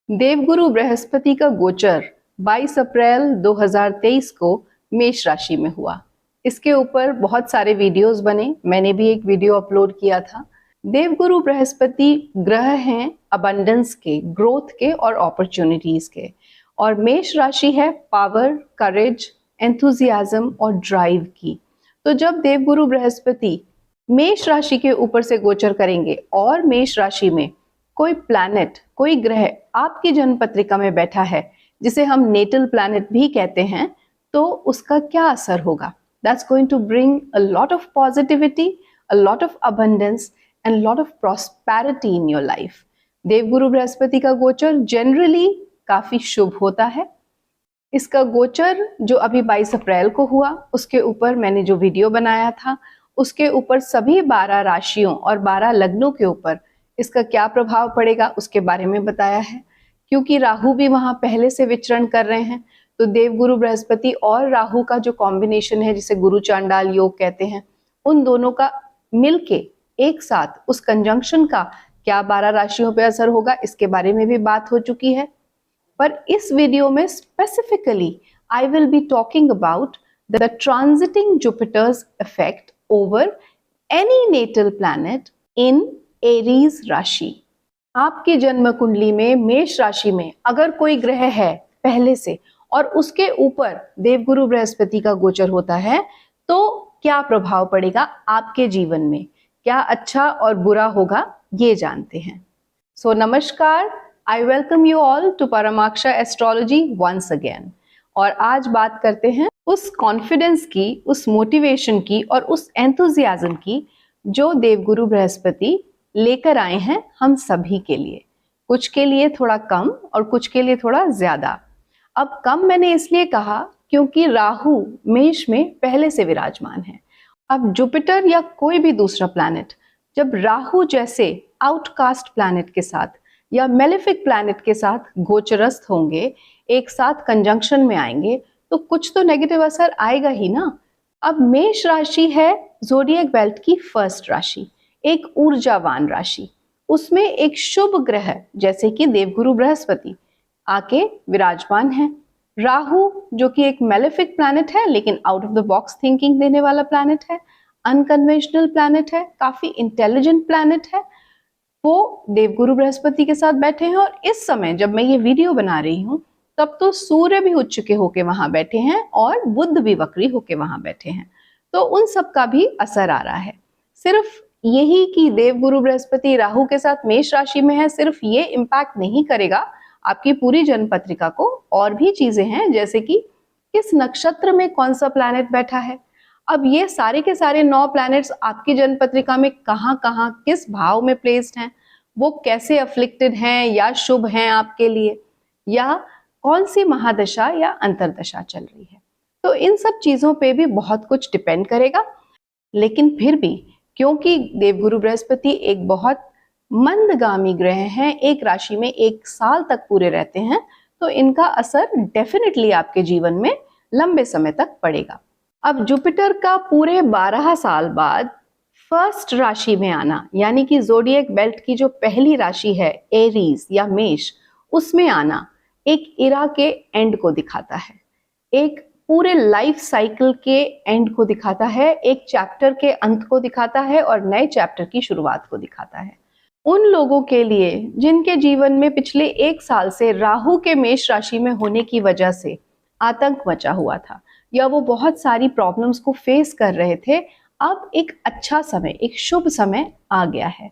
देवगुरु बृहस्पति का गोचर 22 अप्रैल 2023 को मेष राशि में हुआ। इसके ऊपर बहुत सारे वीडियोस बने, मैंने भी एक वीडियो अपलोड किया था। देवगुरु बृहस्पति ग्रह हैं अबंडेंस के, ग्रोथ के और अपॉर्चुनिटीज के, और मेष राशि है पावर, करेज, एंथुजियाज्म और ड्राइव की। तो जब देवगुरु बृहस्पति मेष राशि के ऊपर से गोचर करेंगे और मेष राशि में कोई प्लैनेट, कोई ग्रह आपकी जन्म पत्रिका में बैठा है, जिसे हम नेटल प्लैनेट भी कहते हैं, तो उसका क्या असर होगा? That's going to bring a lot of positivity, a lot of abundance and a lot of prosperity in your life. देवगुरु बृहस्पति का गोचर जनरली काफी शुभ होता है। इसका गोचर जो अभी 22 अप्रैल को हुआ, उसके ऊपर मैंने जो वीडियो बनाया था, उसके ऊपर सभी 12 राशियों और 12 लग्नों के ऊपर इसका क्या प्रभाव पड़ेगा उसके बारे में बताया है। क्योंकि राहु भी वहां पहले से विचरण कर रहे हैं, तो देवगुरु बृहस्पति और राहु का जो कॉम्बिनेशन है, जिसे गुरु चांडाल योग कहते हैं, उन दोनों का मिलके एक साथ उस कंजंक्शन का क्या 12 राशियों पे असर होगा, इसके बारे में भी बात हो चुकी है। पर इस वीडियो में specifically I will be talking about the transiting Jupiter's effect over any natal planet in Aries राशि। आपकी जन्म कुंडली में मेष राशि में अगर कोई ग्रह है पहले से और उसके ऊपर देवगुरु बृहस्पति का गोचर होता है, तो क्या प्रभाव पड़ेगा आपके जीवन में, क्या अच्छा और बुरा होगा, ये जानते हैं। सो नमस्कार, I welcome you all to Paramaksha astrology once again. और आज बात करते हैं उस कॉन्फिडेंस की, उस मोटिवेशन की और उस एंथुजियाज्म की जो देवगुरु बृहस्पति लेकर आए हैं हम सभी के लिए। कुछ के लिए थोड़ा कम और कुछ के लिए थोड़ा ज्यादा। अब कम मैंने इसलिए कहा क्योंकि राहु मेष में पहले से विराजमान है। अब जुपिटर या कोई भी दूसरा प्लैनेट जब राहु जैसे आउटकास्ट प्लैनेट के साथ या मेलेफिक प्लैनेट के साथ गोचरस्थ होंगे, एक साथ कंजंक्शन में आएंगे, तो कुछ तो नेगेटिव असर आएगा ही ना। अब मेष राशि है ज़ोडिएक बेल्ट की फर्स्ट राशि, एक ऊर्जावान राशि। उसमें एक शुभ ग्रह जैसे कि देवगुरु बृहस्पति आके विराजमान है। राहु जो कि एक मेलेफिक प्लैनेट है, लेकिन out of the box thinking देने वाला प्लैनेट है, अनकन्वेंशनल प्लैनेट है, काफी इंटेलिजेंट प्लैनेट है, वो देवगुरु बृहस्पति के साथ बैठे हैं। और इस समय जब मैं ये वीडियो बना रही हूँ, तब तो सूर्य भी उच्च के होके वहां बैठे हैं और बुध भी वक्री होके वहां बैठे हैं। तो उन सब का भी असर आ रहा है। सिर्फ यही कि देवगुरु बृहस्पति राहु के साथ मेष राशि में है, सिर्फ ये इम्पैक्ट नहीं करेगा आपकी पूरी जन्म पत्रिका को। और भी चीजें हैं, जैसे कि किस नक्षत्र में कौन सा प्लैनेट बैठा है। अब ये सारे के सारे 9 प्लैनेट्स आपकी जन्म पत्रिका में कहाँ कहाँ किस भाव में प्लेस्ड हैं, वो कैसे अफ्लिक्टेड हैं या शुभ हैं आपके लिए, या कौन सी महादशा या अंतरदशा चल रही है। तो इन सब चीजों पे भी बहुत कुछ डिपेंड करेगा। लेकिन फिर भी क्योंकि देवगुरु बृहस्पति एक बहुत मंदगामी ग्रह हैं, एक राशि में 1 साल तक पूरे रहते हैं, तो इनका असर डेफिनेटली आपके जीवन में लंबे समय तक पड़ेगा। अब जुपिटर का पूरे 12 साल बाद फर्स्ट राशि में आना, यानी कि ज़ोडिएक बेल्ट की जो पहली राशि है एरीज या मेष, उसमें आना एक इरा के एंड को दिखाता है, एक पूरे लाइफ साइकिल के एंड को दिखाता है, एक चैप्टर के अंत को दिखाता है और नए चैप्टर की शुरुआत को दिखाता है। उन लोगों के लिए जिनके जीवन में पिछले 1 साल से राहु के मेष राशि में होने की वजह से आतंक मचा हुआ था, या वो बहुत सारी प्रॉब्लम्स को फेस कर रहे थे, अब एक अच्छा समय, एक शुभ समय आ गया है।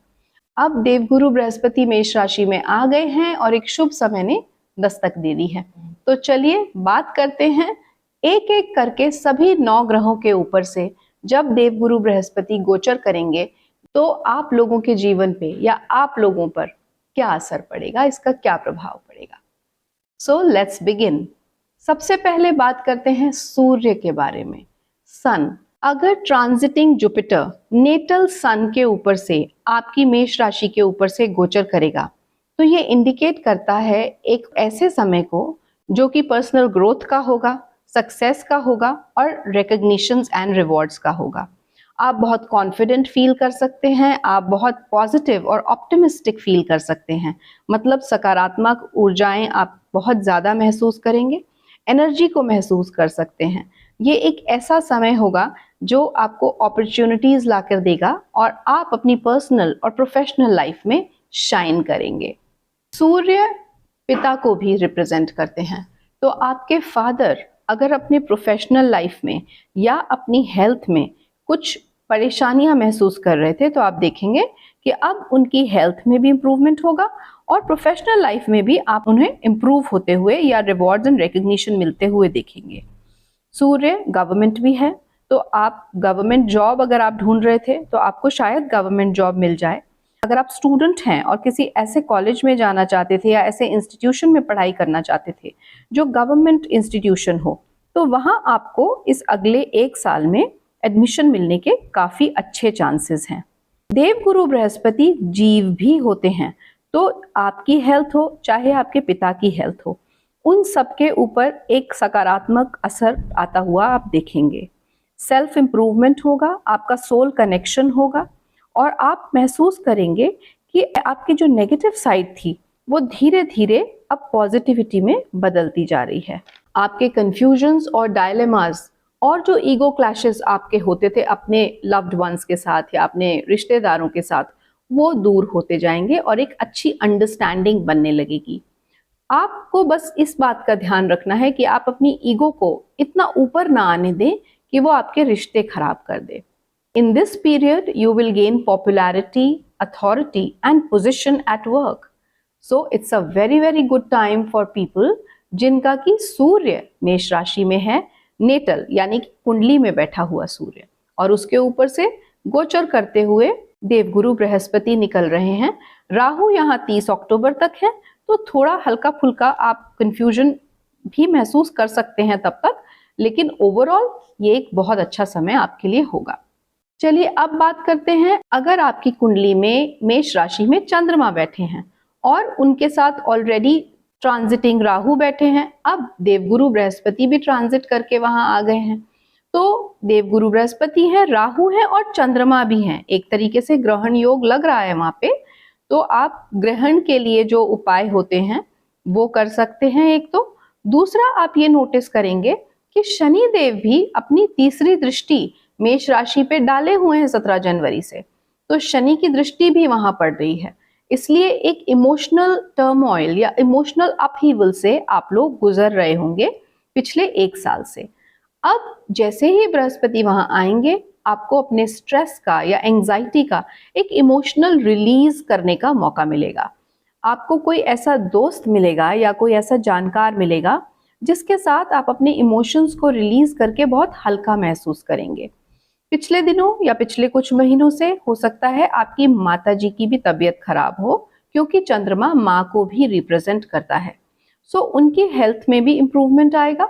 अब देवगुरु बृहस्पति मेष राशि में आ गए हैं और एक शुभ समय ने दस्तक दे दी है। तो चलिए बात करते हैं एक एक करके सभी 9 ग्रहों के ऊपर से जब देवगुरु बृहस्पति गोचर करेंगे, तो आप लोगों के जीवन पे या आप लोगों पर क्या असर पड़ेगा, इसका क्या प्रभाव पड़ेगा। So let's begin. सबसे पहले बात करते हैं सूर्य के बारे में। सन, अगर ट्रांजिटिंग जुपिटर नेटल सन के ऊपर से आपकी मेष राशि के ऊपर से गोचर करेगा, तो ये इंडिकेट करता है एक ऐसे समय को जो कि पर्सनल ग्रोथ का होगा, सक्सेस का होगा और रिकॉग्निशंस एंड रिवॉर्ड्स का होगा। आप बहुत कॉन्फिडेंट फील कर सकते हैं, आप बहुत पॉजिटिव और ऑप्टिमिस्टिक फील कर सकते हैं। मतलब सकारात्मक ऊर्जाएं आप बहुत ज़्यादा महसूस करेंगे, एनर्जी को महसूस कर सकते हैं। ये एक ऐसा समय होगा जो आपको अपॉर्चुनिटीज़ लाकर देगा और आप अपनी पर्सनल और प्रोफेशनल लाइफ में शाइन करेंगे। सूर्य पिता को भी रिप्रेजेंट करते हैं, तो आपके फादर अगर अपने प्रोफेशनल लाइफ में या अपनी हेल्थ में कुछ परेशानियां महसूस कर रहे थे, तो आप देखेंगे कि अब उनकी हेल्थ में भी इम्प्रूवमेंट होगा और प्रोफेशनल लाइफ में भी आप उन्हें इम्प्रूव होते हुए या रिवॉर्ड्स एंड रिकग्निशन मिलते हुए देखेंगे। सूर्य गवर्नमेंट भी है, तो आप गवर्नमेंट जॉब अगर आप ढूंढ रहे थे तो आपको शायद गवर्नमेंट जॉब मिल जाए। अगर आप स्टूडेंट हैं और किसी ऐसे कॉलेज में जाना चाहते थे या ऐसे इंस्टीट्यूशन में पढ़ाई करना चाहते थे जो गवर्नमेंट इंस्टीट्यूशन हो, तो वहां आपको इस अगले 1 साल में एडमिशन मिलने के काफी अच्छे चांसेस हैं। देवगुरु बृहस्पति जीव भी होते हैं, तो आपकी हेल्थ हो चाहे आपके पिता की हेल्थ हो, उन सब के ऊपर एक सकारात्मक असर आता हुआ आप देखेंगे। सेल्फ इम्प्रूवमेंट होगा, आपका सोल कनेक्शन होगा और आप महसूस करेंगे कि आपकी जो नेगेटिव साइड थी वो धीरे धीरे अब पॉजिटिविटी में बदलती जा रही है। आपके कंफ्यूजन्स और डायलेमास और जो ईगो क्लैशेस आपके होते थे अपने लव्ड वंस के साथ या अपने रिश्तेदारों के साथ, वो दूर होते जाएंगे और एक अच्छी अंडरस्टैंडिंग बनने लगेगी। आपको बस इस बात का ध्यान रखना है कि आप अपनी ईगो को इतना ऊपर ना आने दें कि वो आपके रिश्ते खराब कर दे। In this period, you will gain popularity, authority, and position at work. So it's a very good time for people जिनका कि सूर्य मेष राशि में है, नेटल यानी कि कुंडली में बैठा हुआ सूर्य, और उसके ऊपर से गोचर करते हुए देवगुरु बृहस्पति निकल रहे हैं। राहु यहाँ 30 अक्टूबर तक है, तो थोड़ा हल्का फुल्का आप कंफ्यूजन भी महसूस कर सकते हैं तब तक, लेकिन ओवरऑल ये एक बहुत अच्छा समय आपके लिए होगा। चलिए अब बात करते हैं, अगर आपकी कुंडली में मेष राशि में चंद्रमा बैठे हैं और उनके साथ ऑलरेडी ट्रांजिटिंग राहु बैठे हैं, अब देवगुरु बृहस्पति भी ट्रांजिट करके वहां आ गए हैं, तो देवगुरु बृहस्पति है, राहु है और चंद्रमा भी हैं। एक तरीके से ग्रहण योग लग रहा है वहां पे, तो आप ग्रहण के लिए जो उपाय होते हैं वो कर सकते हैं। एक तो दूसरा आप ये नोटिस करेंगे कि शनि देव भी अपनी तीसरी दृष्टि मेष राशि पे डाले हुए हैं 17 जनवरी से, तो शनि की दृष्टि भी वहां पड़ रही है। इसलिए एक इमोशनल टर्मोइल या इमोशनल अपहीवल से आप लोग गुजर रहे होंगे पिछले 1 साल से। अब जैसे ही बृहस्पति वहां आएंगे, आपको अपने स्ट्रेस का या एंजाइटी का एक इमोशनल रिलीज करने का मौका मिलेगा। आपको कोई ऐसा दोस्त मिलेगा या कोई ऐसा जानकार मिलेगा जिसके साथ आप अपने इमोशंस को रिलीज करके बहुत हल्का महसूस करेंगे। पिछले दिनों या पिछले कुछ महीनों से हो सकता है आपकी माताजी की भी तबीयत खराब हो, क्योंकि चंद्रमा माँ को भी रिप्रेजेंट करता है। सो उनकी हेल्थ में भी इम्प्रूवमेंट आएगा।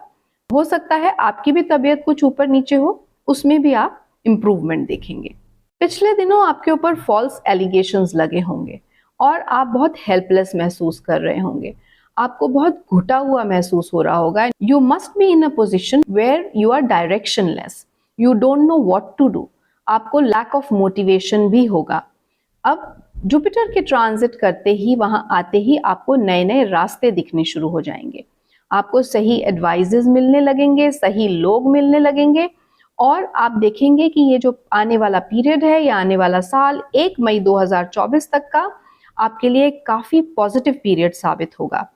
हो सकता है आपकी भी तबीयत कुछ ऊपर नीचे हो, उसमें भी आप इम्प्रूवमेंट देखेंगे। पिछले दिनों आपके ऊपर फॉल्स एलिगेशंस लगे होंगे और आप बहुत हेल्पलेस महसूस कर रहे होंगे, आपको बहुत घुटा हुआ महसूस हो रहा होगा। You must be in a position where you are directionless, you don't know what to do, आपको लैक ऑफ मोटिवेशन भी होगा। अब जुपिटर के ट्रांजिट करते ही वहां आते ही आपको नए नए रास्ते दिखने शुरू हो जाएंगे, आपको सही एडवाइजेस मिलने लगेंगे, सही लोग मिलने लगेंगे, और आप देखेंगे कि ये जो आने वाला पीरियड है या आने वाला साल 1 मई 2024 तक का आपके लिए काफी पॉजिटिव पीरियड साबित होगा।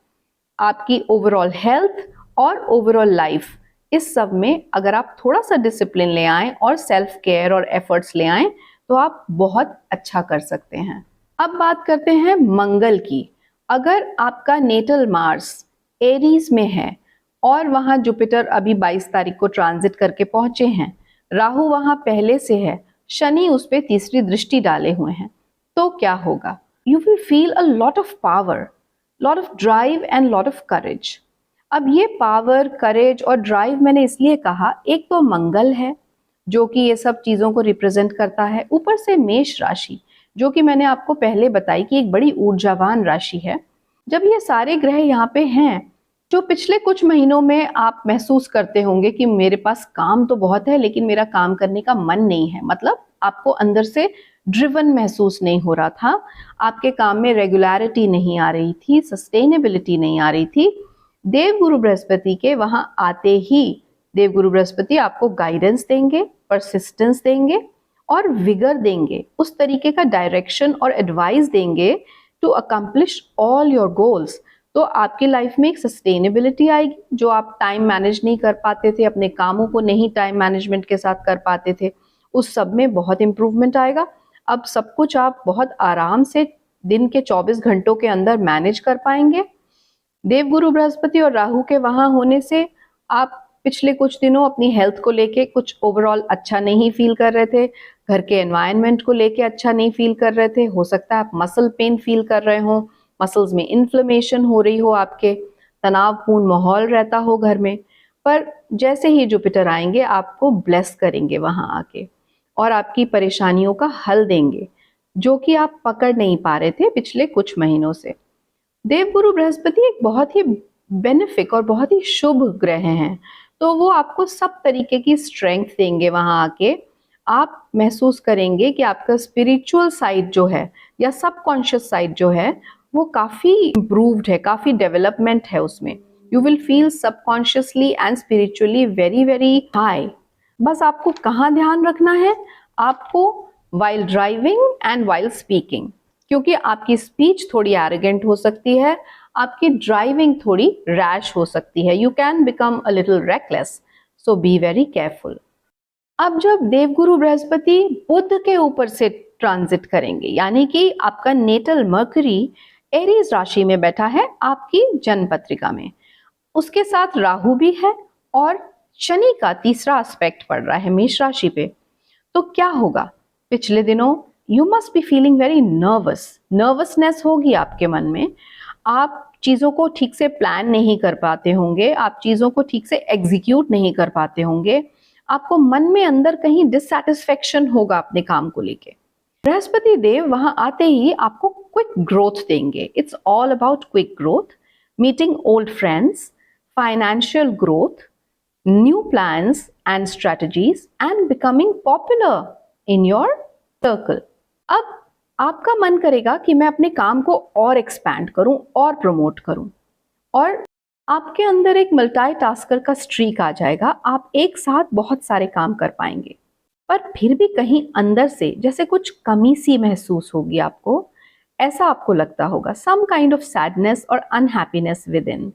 आपकी ओवरऑल हेल्थ और ओवरऑल लाइफ, इस सब में अगर आप थोड़ा सा डिसिप्लिन ले आएं और सेल्फ केयर और एफर्ट्स ले आएं, तो आप बहुत अच्छा कर सकते हैं। अब बात करते हैं मंगल की। अगर आपका नेटल मार्स एरीज में है और वहां जुपिटर अभी 22 तारीख को ट्रांजिट करके पहुंचे हैं, राहु वहां पहले से है, शनि उस पर तीसरी दृष्टि डाले हुए हैं, तो क्या होगा? You will feel a lot of power, lot of drive and lot of courage. अब ये पावर, करेज और ड्राइव मैंने इसलिए कहा, एक तो मंगल है जो कि ये सब चीज़ों को रिप्रेजेंट करता है, ऊपर से मेष राशि जो कि मैंने आपको पहले बताई कि एक बड़ी ऊर्जावान राशि है। जब ये सारे ग्रह यहाँ पे हैं, जो पिछले कुछ महीनों में आप महसूस करते होंगे कि मेरे पास काम तो बहुत है लेकिन मेरा काम करने का मन नहीं है, मतलब आपको अंदर से ड्रिवन महसूस नहीं हो रहा था, आपके काम में रेगुलरिटी नहीं आ रही थी, सस्टेनेबिलिटी नहीं आ रही थी, देवगुरु बृहस्पति के वहां आते ही देवगुरु बृहस्पति आपको गाइडेंस देंगे, परसिस्टेंस देंगे और विगर देंगे, उस तरीके का डायरेक्शन और एडवाइस देंगे to accomplish all your goals. तो आपकी लाइफ में एक सस्टेनेबिलिटी आएगी, जो आप टाइम मैनेज नहीं कर पाते थे, अपने कामों को नहीं टाइम मैनेजमेंट के साथ कर पाते थे, उस सब में बहुत इंप्रूवमेंट आएगा। अब सब कुछ आप बहुत आराम से दिन के 24 घंटों के अंदर मैनेज कर पाएंगे। देवगुरु बृहस्पति और राहु के वहां होने से आप पिछले कुछ दिनों अपनी हेल्थ को लेके कुछ ओवरऑल अच्छा नहीं फील कर रहे थे, घर के एनवायरनमेंट को लेके अच्छा नहीं फील कर रहे थे, हो सकता है आप मसल पेन फील कर रहे हो, मसल्स में इन्फ्लेमेशन हो रही हो, आपके तनावपूर्ण माहौल रहता हो घर में। पर जैसे ही जुपिटर आएंगे आपको ब्लेस करेंगे वहां आके और आपकी परेशानियों का हल देंगे, जो कि आप पकड़ नहीं पा रहे थे पिछले कुछ महीनों से। देवगुरु बृहस्पति एक बहुत ही बेनिफिक और बहुत ही शुभ ग्रह हैं, तो वो आपको सब तरीके की स्ट्रेंथ देंगे वहां आके। आप महसूस करेंगे कि आपका स्पिरिचुअल साइड जो है या सबकॉन्शियस साइड जो है वो काफी इम्प्रूव्ड है, काफी डेवलपमेंट है उसमें। You will feel subconsciously and spiritually very very high. बस आपको कहाँ ध्यान रखना है, आपको while driving and while speaking, क्योंकि आपकी स्पीच थोड़ी एरोगेंट हो सकती है, आपकी ड्राइविंग थोड़ी रैश हो सकती है, you can become a little reckless, so be very careful. अब जब देवगुरु बृहस्पति बुध के ऊपर से ट्रांजिट करेंगे, यानी कि आपका नेटल मर्करी एरीज राशि में बैठा है आपकी जन्म पत्रिका में, उसके साथ राहु भी है और शनि का तीसरा एस्पेक्ट पड़ रहा है मेष राशि पे, तो क्या होगा? पिछले दिनों you must be feeling very nervousness होगी आपके मन में, आप चीज़ों को ठीक से प्लान नहीं कर पाते होंगे, आप चीज़ों को ठीक से एग्जीक्यूट नहीं कर पाते होंगे, आपको मन में अंदर कहीं डिससैटिस्फैक्शन होगा अपने काम को लेके। बृहस्पति देव वहां आते ही आपको क्विक ग्रोथ देंगे। It's all about quick growth, meeting old friends, financial growth, new plans and strategies and becoming popular in your circle. अब आपका मन करेगा कि मैं अपने काम को और एक्सपैंड करूं और प्रमोट करूं, और आपके अंदर एक मल्टीटास्कर का स्ट्रीक आ जाएगा, आप एक साथ बहुत सारे काम कर पाएंगे। पर फिर भी कहीं अंदर से जैसे कुछ कमी सी महसूस होगी आपको, ऐसा आपको लगता होगा, सम काइंड ऑफ सैडनेस और unhappiness within,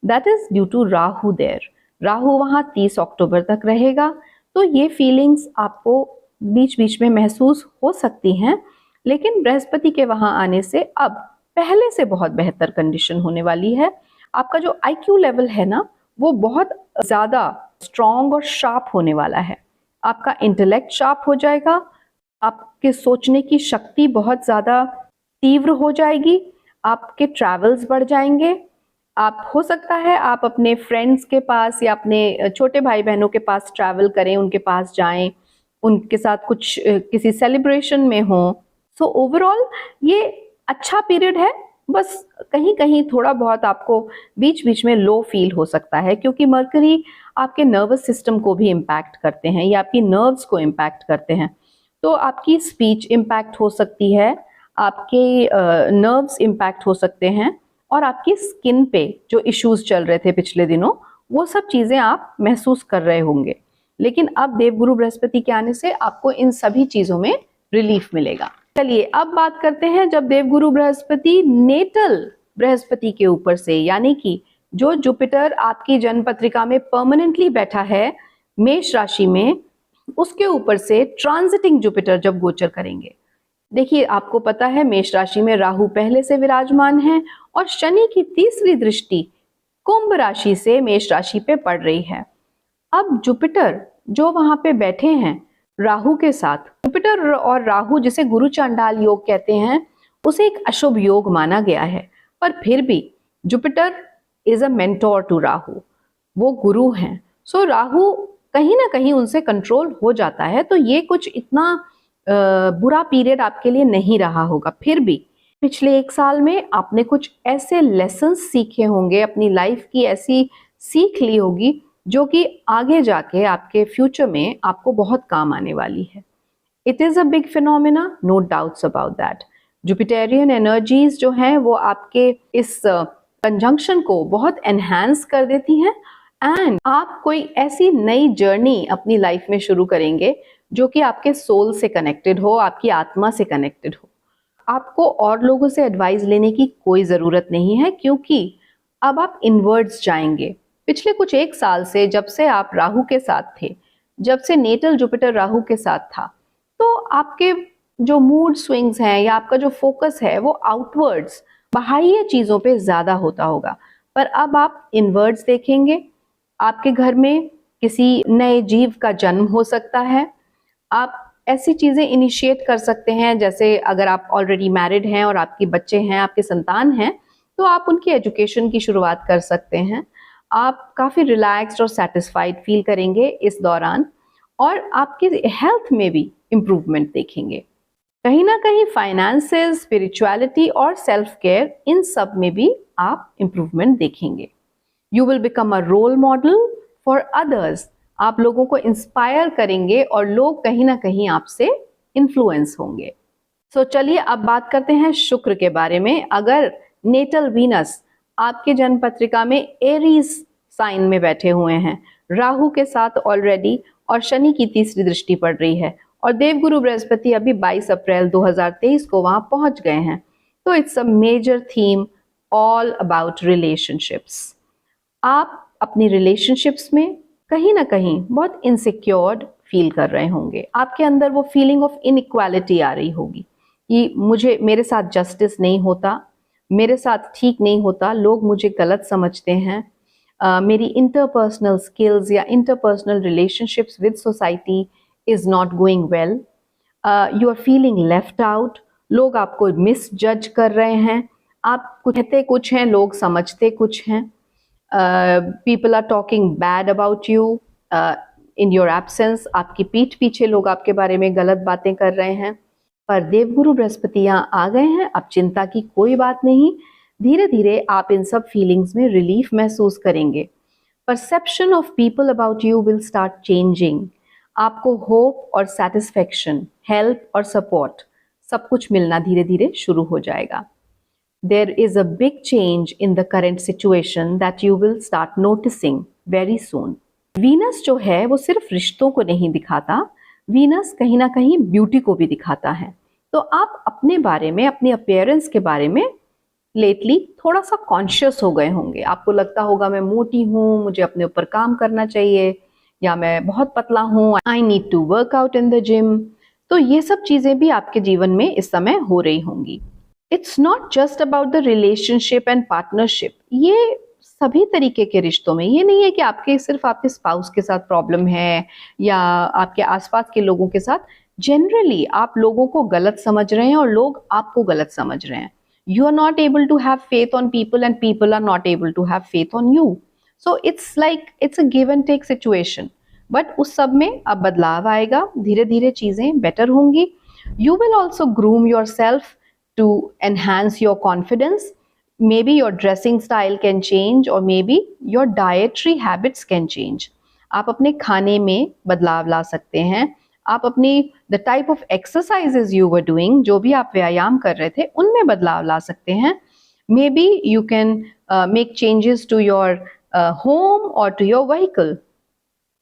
that is due to Rahu there. Rahu वहां 30 अक्टूबर तक रहेगा, तो ये फीलिंग्स आपको बीच बीच में महसूस हो सकती हैं, लेकिन बृहस्पति के वहां आने से अब पहले से बहुत बेहतर कंडीशन होने वाली है। आपका जो IQ लेवल है ना, वो बहुत ज्यादा स्ट्रॉन्ग और शार्प होने वाला है, आपका इंटेलेक्ट शार्प हो जाएगा, आपके सोचने की शक्ति बहुत ज्यादा तीव्र हो जाएगी, आपके ट्रैवल्स बढ़ जाएंगे। आप हो सकता है आप अपने फ्रेंड्स के पास या अपने छोटे भाई बहनों के पास ट्रैवल करें, उनके पास जाएं, उनके साथ कुछ किसी सेलिब्रेशन में हो। सो ओवरऑल ये अच्छा पीरियड है, बस कहीं कहीं थोड़ा बहुत आपको बीच बीच में लो फील हो सकता है, क्योंकि मरकरी आपके नर्वस सिस्टम को भी इम्पैक्ट करते हैं या आपकी नर्व्स को इम्पैक्ट करते हैं, तो आपकी स्पीच इम्पैक्ट हो सकती है, आपके नर्व्स इम्पैक्ट हो सकते हैं, और आपकी स्किन पे जो इश्यूज चल रहे थे पिछले दिनों, वो सब चीजें आप महसूस कर रहे होंगे। लेकिन अब देवगुरु बृहस्पति के आने से आपको इन सभी चीजों में रिलीफ मिलेगा। चलिए अब बात करते हैं, जब देवगुरु बृहस्पति नेटल बृहस्पति के ऊपर से, यानी कि जो जुपिटर आपकी जन्म पत्रिका में परमानेंटली बैठा है मेष राशि में, उसके ऊपर से ट्रांजिटिंग जुपिटर जब गोचर करेंगे। देखिए आपको पता है मेष राशि में राहु पहले से विराजमान है और शनि की तीसरी दृष्टि कुंभ राशि से मेष राशि पे पड़ रही है। अब जुपिटर जो वहां पे बैठे हैं राहु के साथ, जुपिटर और राहु जिसे गुरु चांडाल योग कहते हैं, उसे एक अशुभ योग माना गया है, पर फिर भी Jupiter is a mentor to Rahu, वो गुरु हैं। सो राहु कहीं ना कहीं उनसे कंट्रोल हो जाता है, तो ये कुछ इतना बुरा पीरियड आपके लिए नहीं रहा होगा। फिर भी पिछले 1 साल में आपने कुछ ऐसे लेसन्स सीखे होंगे, अपनी लाइफ की ऐसी सीख ली होगी जो कि आगे जाके आपके फ्यूचर में आपको बहुत काम आने वाली है। It is a big phenomena, no doubts about that. Jupiterian energies जो हैं वो आपके इस कंजंक्शन को बहुत एनहांस कर देती हैं एंड आप कोई ऐसी नई जर्नी अपनी लाइफ में शुरू करेंगे जो कि आपके सोल से कनेक्टेड हो, आपकी आत्मा से कनेक्टेड हो। आपको और लोगों से एडवाइस लेने की कोई ज़रूरत नहीं है क्योंकि अब आप इनवर्ड्स जाएंगे। पिछले कुछ 1 साल से जब से आप राहु के साथ थे, जब से नेटल जुपिटर राहु के साथ था, तो आपके जो मूड स्विंग्स हैं या आपका जो फोकस है वो आउटवर्ड्स, बाह्य चीज़ों पे ज़्यादा होता होगा। पर अब आप इनवर्ड्स देखेंगे। आपके घर में किसी नए जीव का जन्म हो सकता है। आप ऐसी चीज़ें इनिशिएट कर सकते हैं, जैसे अगर आप ऑलरेडी मैरिड हैं और आपके बच्चे हैं, आपके संतान हैं, तो आप उनकी एजुकेशन की शुरुआत कर सकते हैं। आप काफ़ी रिलैक्स्ड और सैटिस्फाइड फील करेंगे इस दौरान और आपकी हेल्थ में भी इम्प्रूवमेंट देखेंगे। कहीं ना कहीं फाइनेंसेस, स्पिरिचुअलिटी और सेल्फ केयर, इन सब में भी आप इम्प्रूवमेंट देखेंगे। You will become a role model for others. आप लोगों को इंस्पायर करेंगे और लोग कहीं ना कहीं आपसे इन्फ्लुएंस होंगे। सो चलिए अब बात करते हैं शुक्र के बारे में। अगर नेटल वीनस आपके जन्म पत्रिका में एरीज साइन में बैठे हुए हैं, राहु के साथ ऑलरेडी, और शनि की तीसरी दृष्टि पड़ रही है और देवगुरु बृहस्पति अभी 22 अप्रैल 2023 को वहां पहुंच गए हैं, तो it's a major theme all about relationships. आप अपनी रिलेशनशिप्स में कहीं ना कहीं बहुत इनसिक्योर्ड फील कर रहे होंगे। आपके अंदर वो फीलिंग ऑफ इनइक्वालिटी आ रही होगी कि मेरे साथ जस्टिस नहीं होता, मेरे साथ ठीक नहीं होता, लोग मुझे गलत समझते हैं, मेरी इंटरपर्सनल स्किल्स या interpersonal relationships with society is not going well, you are feeling left out, लोग आपको मिस जज कर रहे हैं, आप कहते कुछ हैं, लोग समझते कुछ हैं, people are talking bad about you in your absence, आपकी पीठ पीछे लोग आपके बारे में गलत बातें कर रहे हैं। पर देवगुरु बृहस्पति यहाँ आ गए हैं, अब चिंता की कोई बात नहीं। धीरे धीरे आप इन सब फीलिंग्स में रिलीफ महसूस करेंगे। Perception of people about you will start changing. आपको होप और सेटिस्फेक्शन, हेल्प और सपोर्ट, सब कुछ मिलना धीरे धीरे शुरू हो जाएगा। There is a big change in the current situation that you will start noticing very soon. Venus जो है वो सिर्फ रिश्तों को नहीं दिखाता, वीनस कहीं ना कहीं ब्यूटी को भी दिखाता है। तो आप अपने बारे में, अपनी अपीयरेंस के बारे में लेटली थोड़ा सा कॉन्शियस हो गए होंगे। आपको लगता होगा मैं मोटी हूँ, मुझे अपने ऊपर काम करना चाहिए, या मैं बहुत पतला हूँ, I need to work out in the gym. तो ये सब चीज़ें भी आपके जीवन में इस समय हो रही होंगी। It's not just about the relationship and partnership. ये सभी तरीके के रिश्तों में, ये नहीं है कि आपके सिर्फ आपके स्पाउस के साथ प्रॉब्लम है या आपके आसपास के लोगों के साथ। जनरली आप लोगों को गलत समझ रहे हैं और लोग आपको गलत समझ रहे हैं। You are not able to have faith on people and people are not able to have faith on you. So it's a give and take situation. But उस सब में अब बदलाव आएगा, धीरे धीरे चीजें बेटर होंगी। You will also groom yourself to enhance your confidence. Maybe your dressing style can change or maybe your dietary habits can change. आप अपने खाने में बदलाव ला सकते हैं। आप अपनी the type of exercises you were doing, जो भी आप व्यायाम कर रहे थे, उनमें बदलाव ला सकते हैं। Maybe you can make changes to your home और टू योर व्हीकल।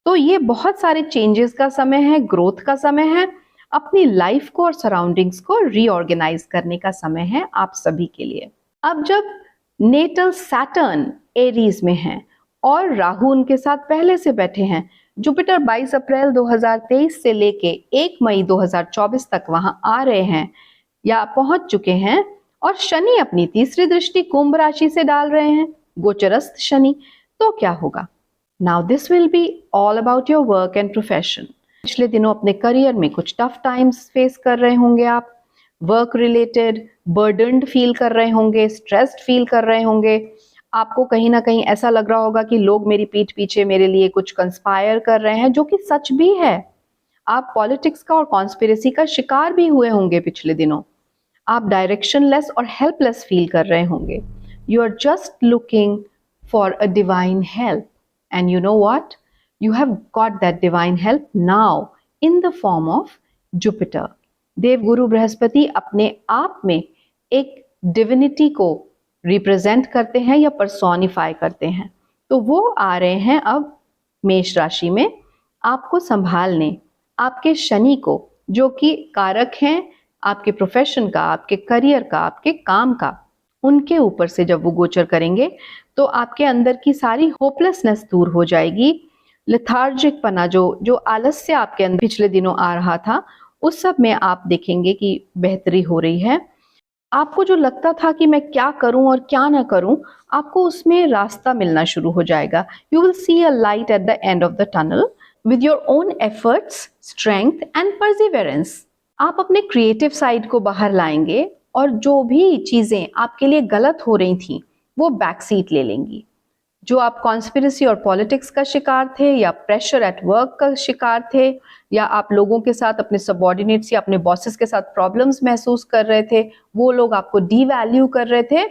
तो ये बहुत सारे चेंजेस का समय है, ग्रोथ का समय है, अपनी लाइफ को और सराउंडिंग्स को रीऑर्गेनाइज करने का समय है आप सभी के लिए। अब जब नेटल सैटर्न एरीज में है और राहु उनके साथ पहले से बैठे हैं, जुपिटर 22 अप्रैल 2023 से लेके 1 मई 2024 तक वहां आ रहे हैं या पहुंच चुके हैं, और शनि अपनी तीसरी दृष्टि कुंभ राशि से डाल रहे हैं, गोचरस्थ शनि। तो क्या होगा? Now this will be all about your work and profession. पिछले दिनों अपने करियर में कुछ टफ टाइम्स फेस कर रहे होंगे आप, वर्क रिलेटेड बर्डन्ड फील कर रहे होंगे, स्ट्रेस्ड फील कर रहे होंगे। आपको कहीं ना कहीं ऐसा लग रहा होगा कि लोग मेरी पीठ पीछे मेरे लिए कुछ कंस्पायर कर रहे हैं, जो कि सच भी है। आप पॉलिटिक्स का और कॉन्स्पिरेसी का शिकार भी हुए होंगे पिछले दिनों। आप डायरेक्शनलेस और हेल्पलेस फील कर रहे होंगे. You are just looking for a divine help, and you know what, you have got that divine help now in the form of Jupiter. Devguru Brihaspati अपने आप में एक डिविनिटी को रिप्रेजेंट करते हैं या पर्सोनिफाई करते हैं. तो वो आ रहे हैं अब मेष राशि में आपको संभालने, आपके शनि को, जो कि कारक हैं आपके प्रोफेशन का, आपके करियर का, आपके काम का. उनके ऊपर से जब वो गोचर करेंगे तो आपके अंदर की सारी होपलेसनेस दूर हो जाएगी. लेथार्जिक पना, जो आलस्य आपके अंदर पिछले दिनों आ रहा था, उस सब में आप देखेंगे कि बेहतरी हो रही है. आपको जो लगता था कि मैं क्या करूं और क्या ना करूं, आपको उसमें रास्ता मिलना शुरू हो जाएगा. You will see a light at the end of the tunnel with your own efforts, strength and perseverance. आप अपने क्रिएटिव साइड को बाहर लाएंगे और जो भी चीजें आपके लिए गलत हो रही थी वो बैक सीट ले लेंगी. जो आप कॉन्स्पिरेसी और पॉलिटिक्स का शिकार थे, या प्रेशर एट वर्क का शिकार थे, या आप लोगों के साथ, अपने सबऑर्डिनेट्स या अपने बॉसेस के साथ प्रॉब्लम्स महसूस कर रहे थे, वो लोग आपको डीवैल्यू कर रहे थे,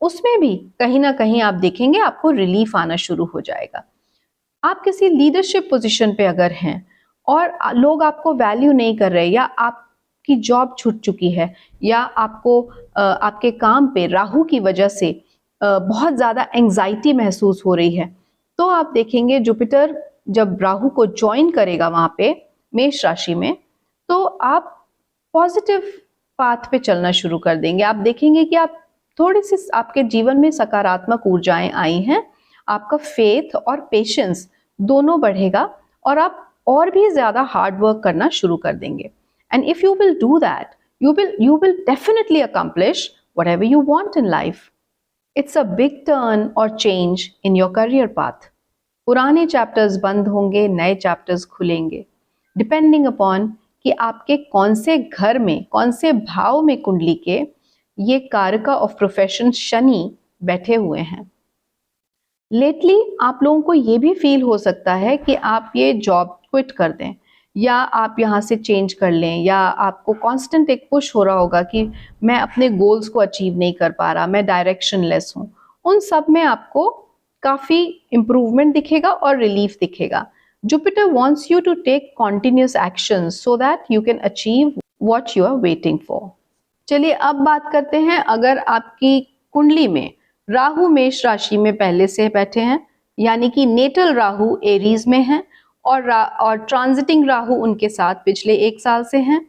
उसमें भी कहीं ना कहीं आप देखेंगे आपको रिलीफ आना शुरू हो जाएगा. आप किसी लीडरशिप पोजीशन पे अगर हैं और लोग आपको वैल्यू नहीं कर रहे, या आपकी जॉब छूट चुकी है, या आपको आपके काम पे राहु की वजह से बहुत ज़्यादा एंजाइटी महसूस हो रही है, तो आप देखेंगे जुपिटर जब राहु को ज्वाइन करेगा वहाँ पे मेष राशि में, तो आप पॉजिटिव पाथ पे चलना शुरू कर देंगे. आप देखेंगे कि आप थोड़ी सी आपके जीवन में सकारात्मक ऊर्जाएं आई हैं, आपका फेथ और पेशेंस दोनों बढ़ेगा और आप और भी ज़्यादा हार्ड वर्क करना शुरू कर देंगे. And if you will do that, you will definitely accomplish whatever you want in life. It's a big turn or change in your career path. पुराने चैप्टर्स बंद होंगे, नए चैप्टर्स खुलेंगे, डिपेंडिंग अपॉन कि आपके कौन से घर में, कौन से भाव में कुंडली के ये कारका ऑफ प्रोफेशन शनि बैठे हुए हैं. लेटली आप लोगों को ये भी फील हो सकता है कि आप ये जॉब क्विट कर दें, या आप यहाँ से चेंज कर लें, या आपको कांस्टेंट एक पुश हो रहा होगा कि मैं अपने गोल्स को अचीव नहीं कर पा रहा, मैं डायरेक्शनलेस हूँ. उन सब में आपको काफ़ी इम्प्रूवमेंट दिखेगा और रिलीफ दिखेगा. Jupiter wants you to take continuous action so that you can achieve what you are waiting for. चलिए अब बात करते हैं, अगर आपकी कुंडली में राहु मेष राशि में पहले से बैठे हैं, यानी कि नेटल राहु एरीज में है और ट्रांजिटिंग राहु उनके साथ पिछले 1 साल से हैं.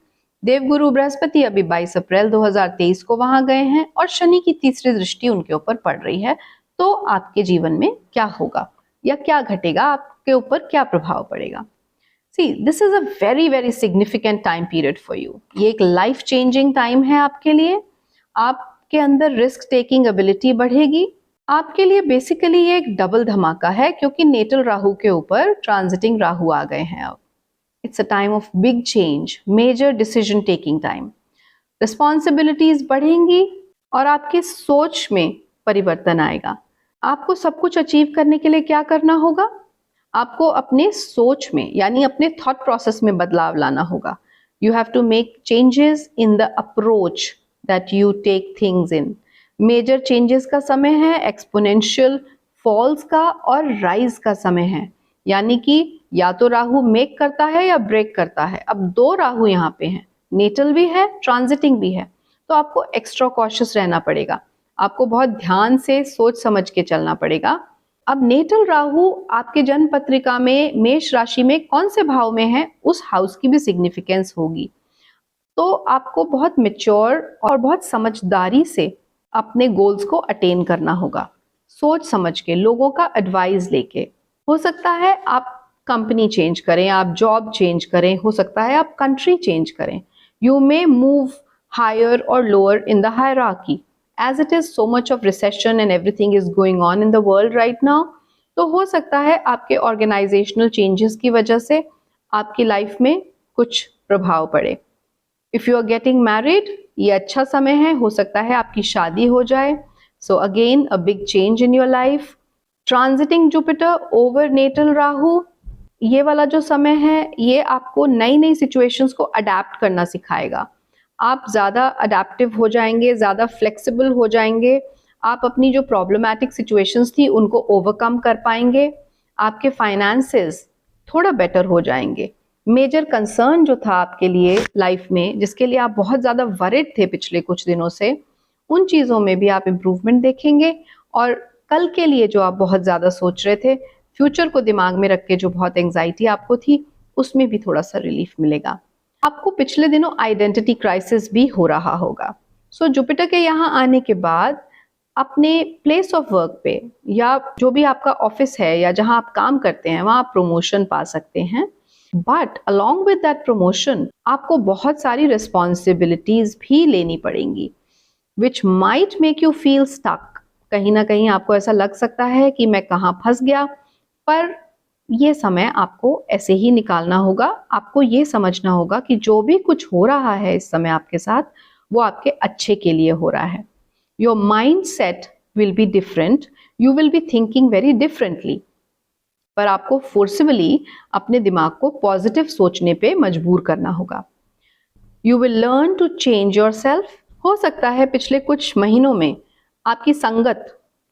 देवगुरु बृहस्पति अभी 22 अप्रैल 2023 को वहां गए हैं और शनि की तीसरी दृष्टि उनके ऊपर पड़ रही है. तो आपके जीवन में क्या होगा या क्या घटेगा, आपके ऊपर क्या प्रभाव पड़ेगा? See, this is a very very significant time period for you. ये एक लाइफ चेंजिंग टाइम है आपके लिए. आपके अंदर रिस्क टेकिंग एबिलिटी बढ़ेगी. आपके लिए बेसिकली ये एक डबल धमाका है, क्योंकि नेटल राहु के ऊपर ट्रांजिटिंग राहु आ गए हैं अब. It's a time of big change, major decision taking time. Responsibilities बढ़ेंगी और आपकी सोच में परिवर्तन आएगा. आपको सब कुछ अचीव करने के लिए क्या करना होगा? आपको अपने सोच में, यानी अपने थॉट प्रोसेस में बदलाव लाना होगा. You have to make changes in the approach that you take things in. Major changes का समय है, एक्सपोनेंशियल फॉल्स का और राइज का समय है. यानी कि या तो राहु मेक करता है या ब्रेक करता है. अब 2 राहु यहाँ पे हैं, नेटल भी है, ट्रांजिटिंग भी है. तो आपको एक्स्ट्रा कॉशियस रहना पड़ेगा, आपको बहुत ध्यान से सोच समझ के चलना पड़ेगा. अब नेटल राहु आपके जन्म पत्रिका में मेष राशि में कौन से भाव में है, उस हाउस की भी सिग्निफिकेंस होगी. तो आपको बहुत मैच्योर और बहुत समझदारी से अपने गोल्स को अटेन करना होगा, सोच समझ के, लोगों का एडवाइस लेके. हो सकता है आप कंपनी चेंज करें, आप जॉब चेंज करें, हो सकता है आप कंट्री चेंज करें. यू मे मूव हायर और lower in the hierarchy as it is so much of recession and everything is going on in the world right now. तो हो सकता है आपके ऑर्गेनाइजेशनल चेंजेस की वजह से आपकी लाइफ में कुछ प्रभाव पड़े. If you are getting married, ये अच्छा समय है, हो सकता है आपकी शादी हो जाए. So again a big change in your life. Transiting Jupiter over natal Rahu, ये वाला जो समय है ये आपको नई नई सिचुएशंस को अडेप्ट करना सिखाएगा. आप ज़्यादा अडेप्टिव हो जाएंगे, ज़्यादा फ्लेक्सिबल हो जाएंगे, आप अपनी जो प्रॉब्लमैटिक सिचुएशंस थी उनको ओवरकम कर पाएंगे, आपके फाइनेंसेस थोड़ा बेटर हो जाएंगे। मेजर कंसर्न जो था आपके लिए लाइफ में, जिसके लिए आप बहुत ज़्यादा वरिड थे पिछले कुछ दिनों से, उन चीज़ों में भी आप इम्प्रूवमेंट देखेंगे। और कल के लिए जो आप बहुत ज़्यादा सोच रहे थे, फ्यूचर को दिमाग में रख के जो बहुत एंग्जाइटी आपको थी, उसमें भी थोड़ा सा रिलीफ मिलेगा। आपको पिछले दिनों आइडेंटिटी क्राइसिस भी हो रहा होगा। सो जुपिटर के यहाँ आने के बाद अपने प्लेस ऑफ वर्क पे या जो भी आपका ऑफिस है या जहां आप काम करते हैं वहां आप प्रमोशन पा सकते हैं। But along with that promotion आपको बहुत सारी रिस्पॉन्सिबिलिटीज भी लेनी पड़ेंगी, which might make you feel stuck. कहीं ना कहीं आपको ऐसा लग सकता है कि मैं कहाँ फंस गया, पर ये समय आपको ऐसे ही निकालना होगा। आपको ये समझना होगा कि जो भी कुछ हो रहा है इस समय आपके साथ, वो आपके अच्छे के लिए हो रहा है। Your mindset will be different, you will be thinking very differently, पर आपको फोर्सिबली अपने दिमाग को पॉजिटिव सोचने पे मजबूर करना होगा। You will learn to change yourself। हो सकता है पिछले कुछ महीनों में आपकी संगत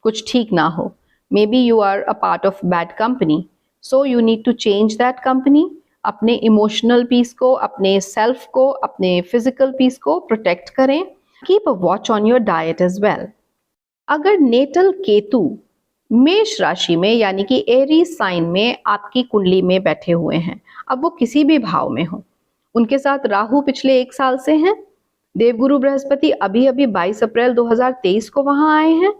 कुछ ठीक ना हो, maybe you are a part of bad company, so you need to change that company. अपने इमोशनल पीस को, अपने सेल्फ को, अपने फिजिकल पीस को प्रोटेक्ट करें। Keep a watch on your diet as well. अगर नेटल केतु मेष राशि में यानी कि एरीज साइन में आपकी कुंडली में बैठे हुए हैं, अब वो किसी भी भाव में हो, उनके साथ राहु पिछले 1 साल से हैं, देवगुरु बृहस्पति अभी अभी 22 अप्रैल 2023 को वहां आए हैं,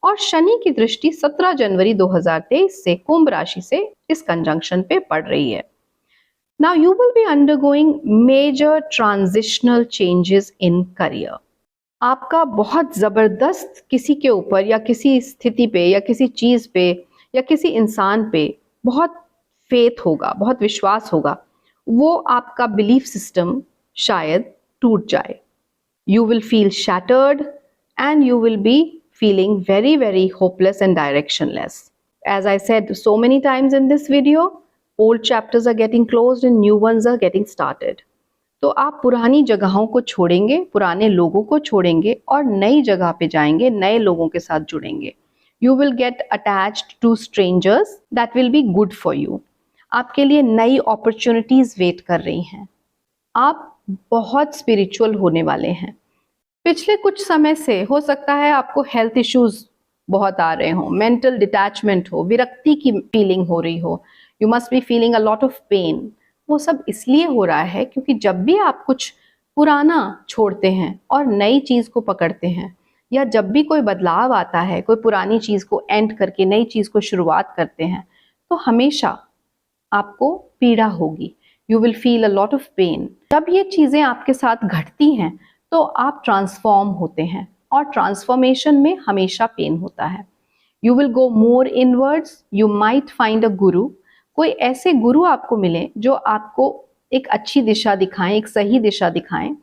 और शनि की दृष्टि 17 जनवरी 2023 से कुंभ राशि से इस कंजंक्शन पे पड़ रही है। Now you will be undergoing major transitional changes in career. आपका बहुत जबरदस्त किसी के ऊपर या किसी स्थिति पे या किसी चीज पे या किसी इंसान पे बहुत फेथ होगा, बहुत विश्वास होगा, वो आपका बिलीफ सिस्टम शायद टूट जाए। You will feel shattered and you will be feeling very, very hopeless and directionless. As I said so many times in this video, old chapters are getting closed and new ones are getting started. तो आप पुरानी जगहों को छोड़ेंगे, पुराने लोगों को छोड़ेंगे और नई जगह पे जाएंगे, नए लोगों के साथ जुड़ेंगे। You will get attached to strangers that will be good for you. आपके लिए नई अपॉर्चुनिटीज वेट कर रही हैं। आप बहुत स्पिरिचुअल होने वाले हैं। पिछले कुछ समय से हो सकता है आपको हेल्थ इश्यूज बहुत आ रहे हो, मेंटल डिटैचमेंट हो, विरक्ति की फीलिंग हो रही हो, you must be feeling a lot of pain. वो सब इसलिए हो रहा है क्योंकि जब भी आप कुछ पुराना छोड़ते हैं और नई चीज को पकड़ते हैं, या जब भी कोई बदलाव आता है, कोई पुरानी चीज को एंड करके नई चीज को शुरुआत करते हैं, तो हमेशा आपको पीड़ा होगी। You will feel a lot of pain. जब ये चीजें आपके साथ घटती हैं तो आप ट्रांसफॉर्म होते हैं, और ट्रांसफॉर्मेशन में हमेशा पेन होता है। You will go more inwards, you might find a गुरु। कोई ऐसे गुरु आपको मिले जो आपको एक अच्छी दिशा दिखाएं, एक सही दिशा दिखाएं।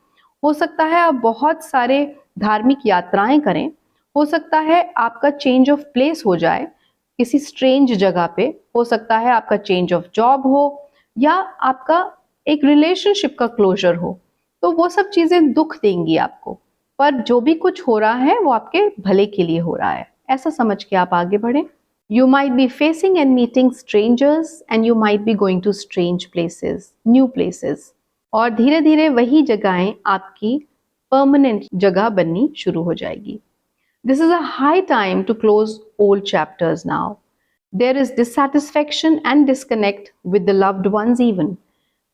हो सकता है आप बहुत सारे धार्मिक यात्राएं करें, हो सकता है आपका चेंज ऑफ प्लेस हो जाए किसी स्ट्रेंज जगह पे, हो सकता है आपका चेंज ऑफ जॉब हो, या आपका एक रिलेशनशिप का क्लोजर हो। तो वो सब चीजें दुख देंगी आपको, पर जो भी कुछ हो रहा है वो आपके भले के लिए हो रहा है, ऐसा समझ के आप आगे बढ़े। You might be facing and meeting strangers and you might be going to strange places, new places, और धीरे धीरे वही जगहें आपकी परमानेंट जगह बननी शुरू हो जाएगी। This is a high time to close old chapters now. There is dissatisfaction and disconnect with the loved ones even.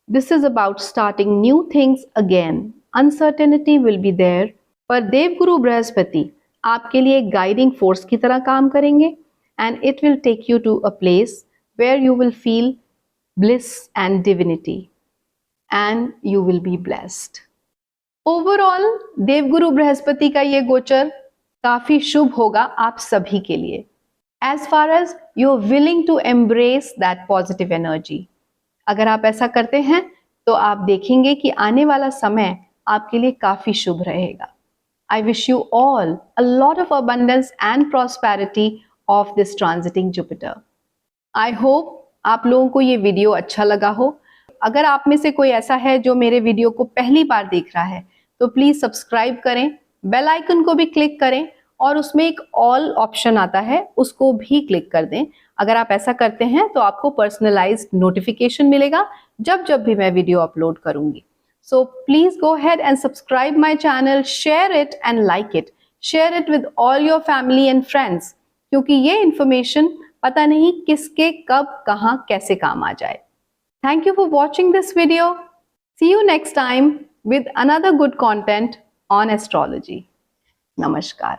This is about starting new things again. Uncertainty will be there, पर देवगुरु बृहस्पति आपके लिए एक guiding force की तरह काम करेंगे, and it will take you to a place where you will feel bliss and divinity, and you will be blessed. Overall, देवगुरु बृहस्पति का ये गोचर काफी शुभ होगा आप सभी के लिए, as far as you are willing to embrace that positive energy. अगर आप ऐसा करते हैं तो आप देखेंगे कि आने वाला समय आपके लिए काफी शुभ रहेगा। I wish you all a lot of abundance and prosperity of this transiting Jupiter. I hope आप लोगों को ये वीडियो अच्छा लगा हो। अगर आप में से कोई ऐसा है जो मेरे वीडियो को पहली बार देख रहा है, तो प्लीज सब्सक्राइब करें, बेल आइकन को भी क्लिक करें और उसमें एक ऑल ऑप्शन आता है, उसको भी क्लिक कर दें। अगर आप ऐसा करते हैं तो आपको पर्सनलाइज्ड नोटिफिकेशन मिलेगा जब जब भी मैं वीडियो अपलोड करूंगी। So please go ahead and subscribe my channel, share it and like it. Share it with all your family and friends, क्योंकि ये इंफॉर्मेशन पता नहीं किसके कब कहां कैसे काम आ जाए। Thank you for watching this video. See you next time with another good content on astrology. Namaskar.